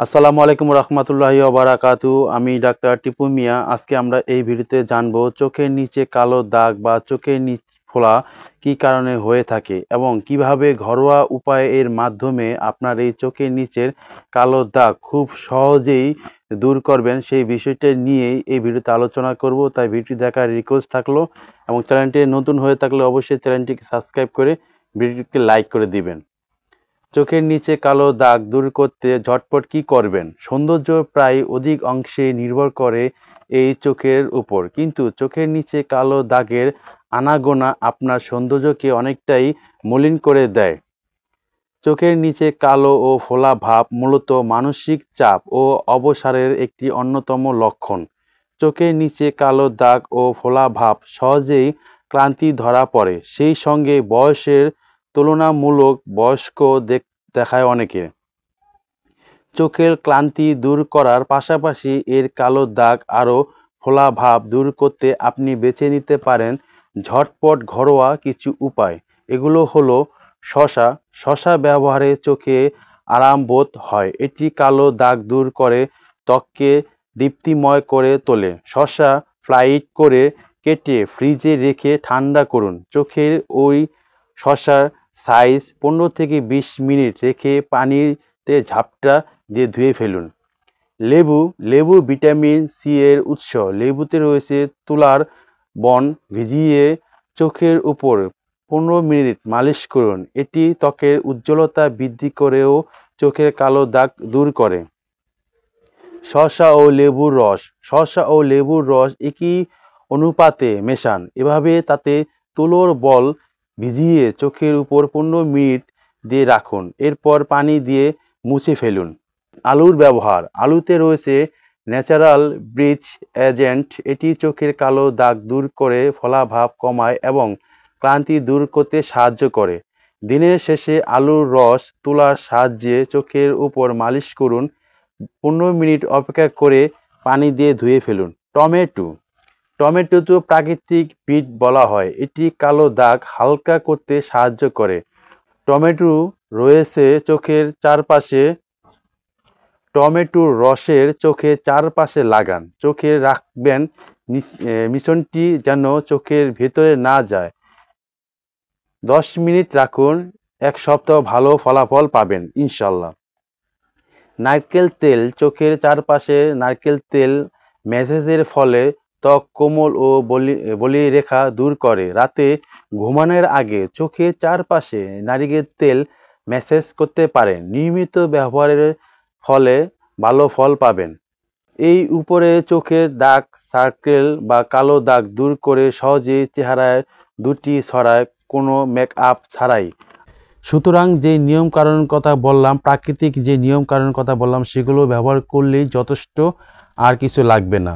আসসালামু আলাইকুম রহমতুল্লাহি ওয়া বারাকাতু। আমি ডাক্তার টিপু মিয়া। আজকে আমরা এই ভিডিওতে জানবো চোখের নিচে কালো দাগ বা চোখের নিচ ফোলা কী কারণে হয়ে থাকে এবং কিভাবে ঘরোয়া উপায়ে এর মাধ্যমে আপনার এই চোখের নিচের কালো দাগ খুব সহজেই দূর করবেন, সেই বিষয়টা নিয়েই এই ভিডিওতে আলোচনা করব। তাই ভিডিওটি দেখার রিকোয়েস্ট থাকলো এবং চ্যানেলটি নতুন হয়ে থাকলে অবশ্যই চ্যানেলটিকে সাবস্ক্রাইব করে ভিডিওটিকে লাইক করে দিবেন। চোখের নিচে কালো দাগ দূর করতে ঝটপট কী করবেন? সৌন্দর্য প্রায় অধিক অংশে নির্ভর করে এই চোখের উপর, কিন্তু চোখের নিচে কালো দাগের আনাগোনা আপনার সৌন্দর্যকে অনেকটাই মলিন করে দেয়। চোখের নিচে কালো ও ফোলা ভাব মূলত মানসিক চাপ ও অবসাদের একটি অন্যতম লক্ষণ। চোখের নিচে কালো দাগ ও ফোলা ভাব সহজেই ক্লান্তি ধরা পড়ে, সেই সঙ্গে বয়সের তুলনামূলক বয়স্ক দেখায় অনেকে। চোখের ক্লান্তি দূর করার পাশাপাশি এর কালো দাগ আরও ফোলা ভাব দূর করতে আপনি বেছে নিতে পারেন ঝটপট ঘরোয়া কিছু উপায়। এগুলো হলো শসা ব্যবহারে চোখে আরাম বোধ হয়। এটি কালো দাগ দূর করে ত্বককে দীপ্তিময় করে তোলে। শসা ফ্লাইট করে কেটে ফ্রিজে রেখে ঠান্ডা করুন। চোখের ওই শসার সাইজ 15 থেকে 20 মিনিট রেখে পানিতে ঝাপটা দিয়ে ধুয়ে ফেলুন। লেবু ভিটামিন সি এর উৎস। লেবুতে রয়েছে তুলার বন। ভিজিয়ে চোখের উপর 15 মিনিট মালিশ করুন। এটি ত্বকের উজ্জ্বলতা বৃদ্ধি করেও চোখের কালো দাগ দূর করে। শসা ও লেবুর রস একই অনুপাতে মেশান। এভাবে তাতে তুলোর বল ভিজিয়ে চোখের উপর 15 মিনিট দিয়ে রাখুন। এরপর পানি দিয়ে মুছে ফেলুন। আলুর ব্যবহার। আলুতে রয়েছে ন্যাচারাল ব্লিচ এজেন্ট। এটি চোখের কালো দাগ দূর করে, ফোলাভাব কমায় এবং ক্লান্তি দূর করতে সাহায্য করে। দিনের শেষে আলুর রস তুলার সাহায্যে চোখের উপর মালিশ করুন। 15 মিনিট অপেক্ষা করে পানি দিয়ে ধুয়ে ফেলুন। টমেটো তো প্রাকৃতিক বিট বলা হয়। এটি কালো দাগ হালকা করতে সাহায্য করে। টমেটোর রসের চোখের চারপাশে লাগান। চোখে রাখবেন। মিশ্রণটি যেন চোখের ভেতরে না যায়। 10 মিনিট রাখুন। 1 সপ্তাহ ভালো ফলাফল পাবেন ইনশাল্লাহ। নারকেল তেল। চোখের চারপাশে নারকেল তেল ম্যাসাজের ফলে ত্বক কোমল ও বলিরেখা দূর করে। রাতে ঘুমানোর আগে চোখের চারপাশে নারকেল তেল ম্যাসাজ করতে পারেন। নিয়মিত ব্যবহারের ফলে ভালো ফল পাবেন। এই উপরে চোখের দাগ সার্কেল বা কালো দাগ দূর করে সহজেই চেহারায় দুটি ছড়ায়, কোনো মেকআপ ছাড়াই। সুতরাং যে নিয়ম কানুনের কথা বললাম, প্রাকৃতিক যে নিয়ম কানুনের কথা বললাম, সেগুলো ব্যবহার করলেই যথেষ্ট, আর কিছু লাগবে না।